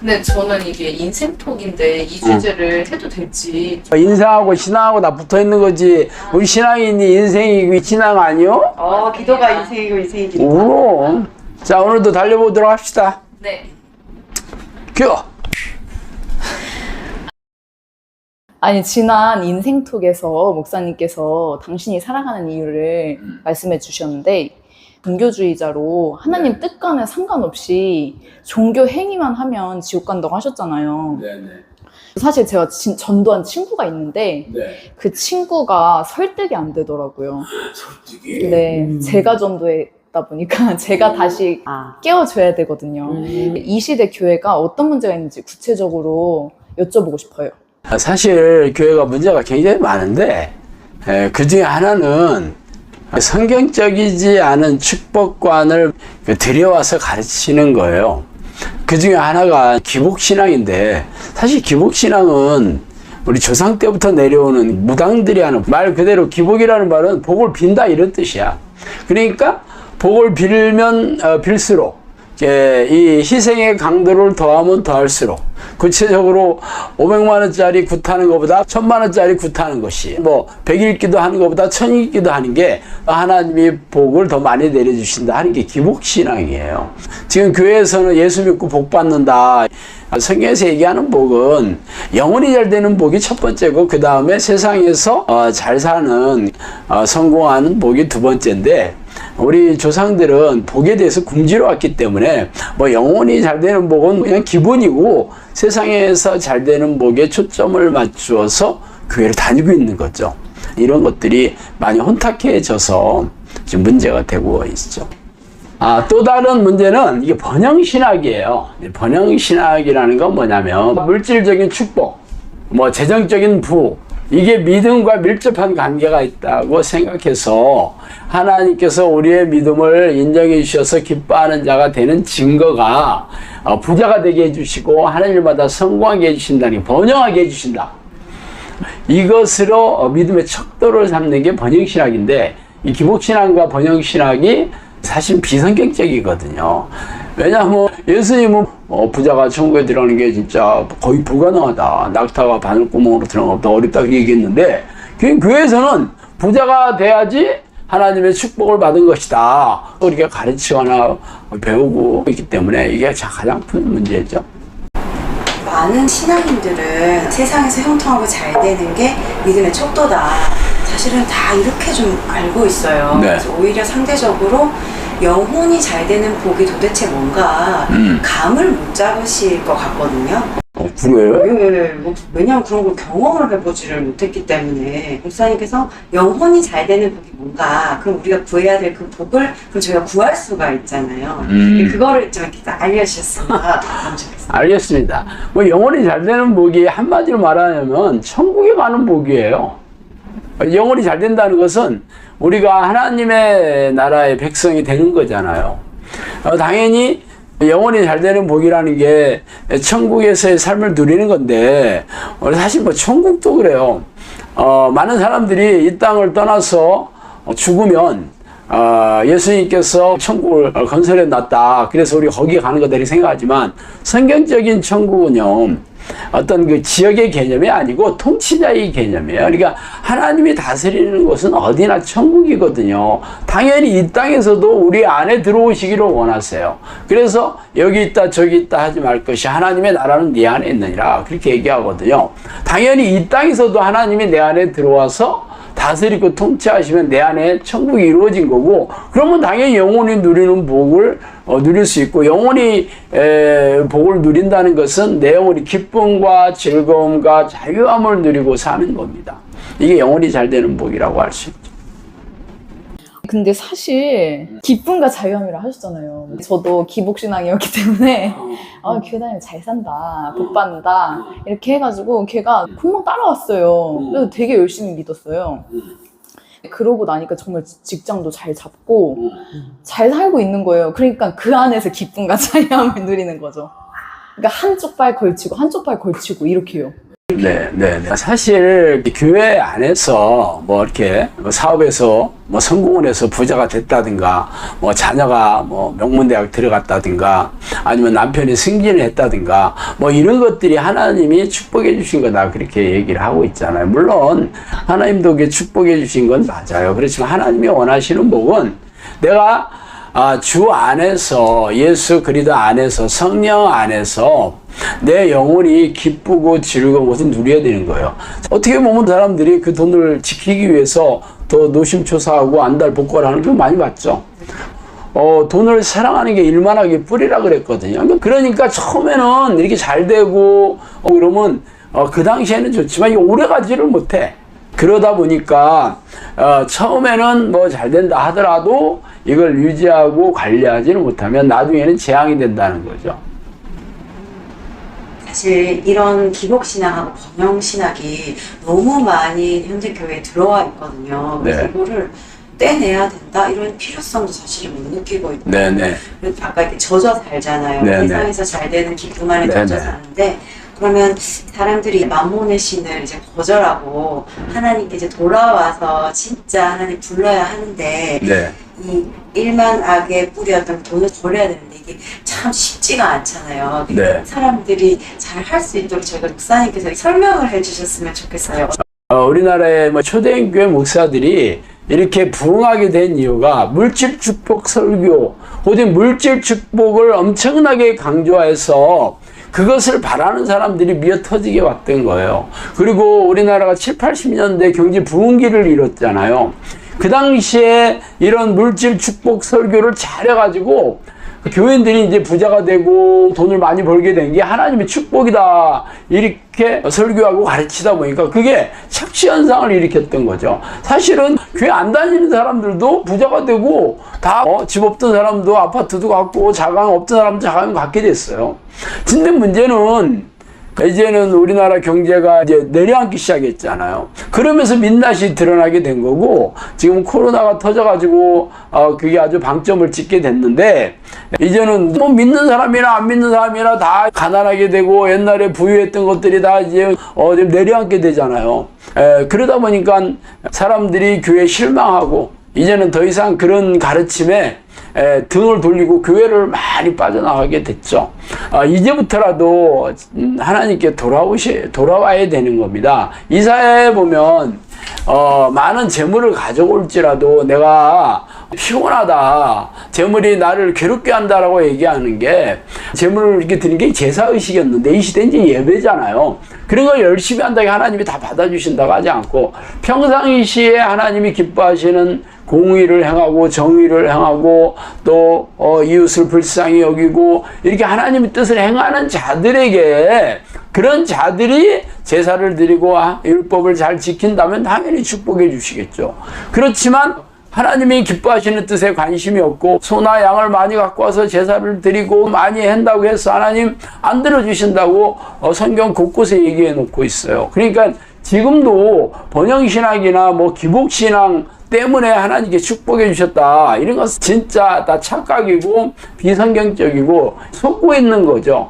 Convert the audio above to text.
근데 저는 이게 인생톡인데 이 주제를 해도 될지. 인생하고 신앙하고 다 붙어 있는 거지. 우리 신앙인이 인생이고 신앙 아니요? 기도가 인생이고 인생이 기도. 그럼. 자, 오늘도 달려보도록 합시다. 네. 큐! 아니, 지난 인생톡에서 목사님께서 당신이 살아가는 이유를 말씀해 주셨는데, 종교주의자로 하나님 뜻과는 상관없이 종교 행위만 하면 지옥 간다고 하셨잖아요. 네네. 사실 제가 전도한 친구가 있는데 네. 그 친구가 설득이 안 되더라고요. 솔직히. 네, 제가 전도했다 보니까 제가 다시 깨워줘야 되거든요. 이 시대 교회가 어떤 문제가 있는지 구체적으로 여쭤보고 싶어요. 사실 교회가 문제가 굉장히 많은데 그 중에 하나는 성경적이지 않은 축복관을 들여와서 가르치는 거예요. 그 중에 하나가 기복신앙인데, 사실 기복신앙은 우리 조상 때부터 내려오는 무당들이 하는 말 그대로, 기복이라는 말은 복을 빈다 이런 뜻이야. 그러니까 복을 빌면 빌수록 이 희생의 강도를 더하면 더할수록, 구체적으로 500만 원짜리 굿하는 것보다 1000만 원짜리 굿하는 것이, 100일 기도하는 것보다 1000일 기도하는 게 하나님이 복을 더 많이 내려주신다 하는 게 기복신앙이에요. 지금 교회에서는 예수 믿고 복 받는다. 성경에서 얘기하는 복은 영혼이 잘 되는 복이 첫 번째고, 그 다음에 세상에서 잘 사는 성공하는 복이 두 번째인데, 우리 조상들은 복에 대해서 굶주려 왔기 때문에 영혼이 잘 되는 복은 그냥 기본이고, 세상에서 잘 되는 복에 초점을 맞추어서 교회를 다니고 있는 거죠. 이런 것들이 많이 혼탁해져서 지금 문제가 되고 있죠. 또 다른 문제는 이게 번영신학이에요. 번영신학이라는 건 뭐냐면, 물질적인 축복, 재정적인 부, 이게 믿음과 밀접한 관계가 있다고 생각해서 하나님께서 우리의 믿음을 인정해 주셔서 기뻐하는 자가 되는 증거가 부자가 되게 해주시고 하늘마다 성공하게 해주신다니, 번영하게 해주신다. 이것으로 믿음의 척도를 삼는 게 번영신학인데, 이 기복신학과 번영신학이 사실 비성경적이거든요. 왜냐하면 예수님은 부자가 천국에 들어가는 게 진짜 거의 불가능하다, 낙타가 바늘구멍으로 들어가는 것보다 어렵다고 얘기했는데, 교회에서는 부자가 돼야지 하나님의 축복을 받은 것이다, 우리가 가르치거나 배우고 있기 때문에 이게 가장 큰 문제죠. 많은 신앙인들은 세상에서 형통하고 잘 되는 게 믿음의 척도다, 사실은 다 이렇게 좀 알고 있어요. 네. 그래서 오히려 상대적으로 영혼이 잘 되는 복이 도대체 뭔가 감을 못 잡으실 것 같거든요. 그래요? 네, 왜냐하면 그런 걸 경험을 해보지를 못했기 때문에. 목사님께서 영혼이 잘 되는 복이 뭔가, 그럼 우리가 구해야 될 그 복을 그럼 저희가 구할 수가 있잖아요. 그거를 좀 이렇게 알려주셨으면 좋겠습니다. 알겠습니다. 영혼이 잘 되는 복이 한마디로 말하자면 천국에 가는 복이에요. 영혼이 잘 된다는 것은 우리가 하나님의 나라의 백성이 되는 거잖아요. 당연히 영혼이 잘 되는 복이라는 게 천국에서의 삶을 누리는 건데, 사실 천국도 그래요. 많은 사람들이 이 땅을 떠나서 죽으면 예수님께서 천국을 건설해 놨다, 그래서 우리 거기 가는 거다 이렇게 생각하지만, 성경적인 천국은요, 어떤 그 지역의 개념이 아니고 통치자의 개념이에요. 그러니까 하나님이 다스리는 곳은 어디나 천국이거든요. 당연히 이 땅에서도 우리 안에 들어오시기를 원하세요. 그래서 여기 있다 저기 있다 하지 말 것이 하나님의 나라는 네 안에 있느니라, 그렇게 얘기하거든요. 당연히 이 땅에서도 하나님이 내 안에 들어와서 다스리고 통치하시면 내 안에 천국이 이루어진 거고, 그러면 당연히 영원히 누리는 복을 누릴 수 있고, 영원히 복을 누린다는 것은 내 영혼이 기쁨과 즐거움과 자유함을 누리고 사는 겁니다. 이게 영혼이 잘 되는 복이라고 할 수 있죠. 근데 사실 기쁨과 자유함이라 하셨잖아요. 저도 기복신앙이었기 때문에 교회 다니면 잘 산다, 복 받는다 이렇게 해가지고 걔가 금방 따라왔어요. 그래서 되게 열심히 믿었어요. 그러고 나니까 정말 직장도 잘 잡고 잘 살고 있는 거예요. 그러니까 그 안에서 기쁨과 자유함을 누리는 거죠. 그러니까 한쪽 발 걸치고 한쪽 발 걸치고 이렇게 해요. 네. 사실 교회 안에서 뭐 이렇게 사업에서 뭐 성공을 해서 부자가 됐다든가, 뭐 자녀가 뭐 명문대학 들어갔다든가, 아니면 남편이 승진을 했다든가, 뭐 이런 것들이 하나님이 축복해 주신 거다, 그렇게 얘기를 하고 있잖아요. 물론 하나님도 그게 축복해 주신 건 맞아요. 그렇지만 하나님이 원하시는 복은 내가 주 안에서, 예수 그리스도 안에서, 성령 안에서 내 영혼이 기쁘고 즐거운 것을 누려야 되는 거예요. 어떻게 보면 사람들이 그 돈을 지키기 위해서 더 노심초사하고 안달 복걸하는 거 많이 봤죠. 돈을 사랑하는 게 일만하게 뿌리라 그랬거든요. 그러니까 처음에는 이렇게 잘 되고 그러면 그 당시에는 좋지만 이게 오래 가지를 못해. 그러다 보니까 처음에는 뭐 잘 된다 하더라도 이걸 유지하고 관리하지는 못하면 나중에는 재앙이 된다는 거죠. 사실 이런 기복신앙하고 번영신학이 너무 많이 현재 교회에 들어와 있거든요. 그래서 네. 이거를 떼내야 된다 이런 필요성도 사실 못 느끼고 있고, 네네. 그래서 아까 이렇게 젖어 살잖아요. 네네. 세상에서 잘 되는 기쁨 안에 젖어 네네. 사는데, 그러면 사람들이 만몬의 신을 이제 거절하고 하나님께 이제 돌아와서 진짜 하나님 불러야 하는데, 네. 이 일만 악에 뿌렸던 돈을 버려야 되는데 이게 참 쉽지가 않잖아요. 네. 사람들이 잘 할 수 있도록 저희가 목사님께서 설명을 해주셨으면 좋겠어요. 우리나라의 뭐 초대인 교회 목사들이 이렇게 부흥하게 된 이유가 물질 축복 설교, 혹은 물질 축복을 엄청나게 강조해서 그것을 바라는 사람들이 미어 터지게 왔던 거예요. 그리고 우리나라가 7, 80년대 경제 부흥기를 이뤘잖아요. 그 당시에 이런 물질 축복 설교를 잘해가지고 교인들이 이제 부자가 되고 돈을 많이 벌게 된 게 하나님의 축복이다, 이렇게 설교하고 가르치다 보니까 그게 착시현상을 일으켰던 거죠. 사실은 교회 안 다니는 사람들도 부자가 되고 다 집 없던 사람도 아파트도 갖고 자강 없던 사람도 자강 갖게 됐어요. 근데 문제는 이제는 우리나라 경제가 이제 내려앉기 시작했잖아요. 그러면서 민낯이 드러나게 된 거고, 지금 코로나가 터져가지고 그게 아주 방점을 찍게 됐는데, 이제는 뭐 믿는 사람이나 안 믿는 사람이나 다 가난하게 되고 옛날에 부유했던 것들이 다 이제 좀 내려앉게 되잖아요. 그러다 보니까 사람들이 교회에 실망하고 이제는 더 이상 그런 가르침에 등을 돌리고 교회를 많이 빠져나가게 됐죠. 이제부터라도 하나님께 돌아와야 되는 겁니다. 이사야에 보면 많은 재물을 가져올지라도 내가 피곤하다, 재물이 나를 괴롭게 한다라고 얘기하는 게, 재물을 이렇게 드린 게 제사의식이었는데 이 시대는 이제 예배잖아요. 그런 걸 열심히 한다고 하나님이 다 받아주신다고 하지 않고, 평상시에 하나님이 기뻐하시는 공의를 행하고 정의를 행하고 또 이웃을 불쌍히 여기고 이렇게 하나님의 뜻을 행하는 자들에게, 그런 자들이 제사를 드리고 율법을 잘 지킨다면 당연히 축복해 주시겠죠. 그렇지만 하나님이 기뻐하시는 뜻에 관심이 없고 소나 양을 많이 갖고 와서 제사를 드리고 많이 한다고 해서 하나님 안 들어주신다고 성경 곳곳에 얘기해 놓고 있어요. 그러니까 지금도 번영신학이나 뭐 기복신앙 때문에 하나님께 축복해 주셨다, 이런 것은 진짜 다 착각이고 비성경적이고 속고 있는 거죠.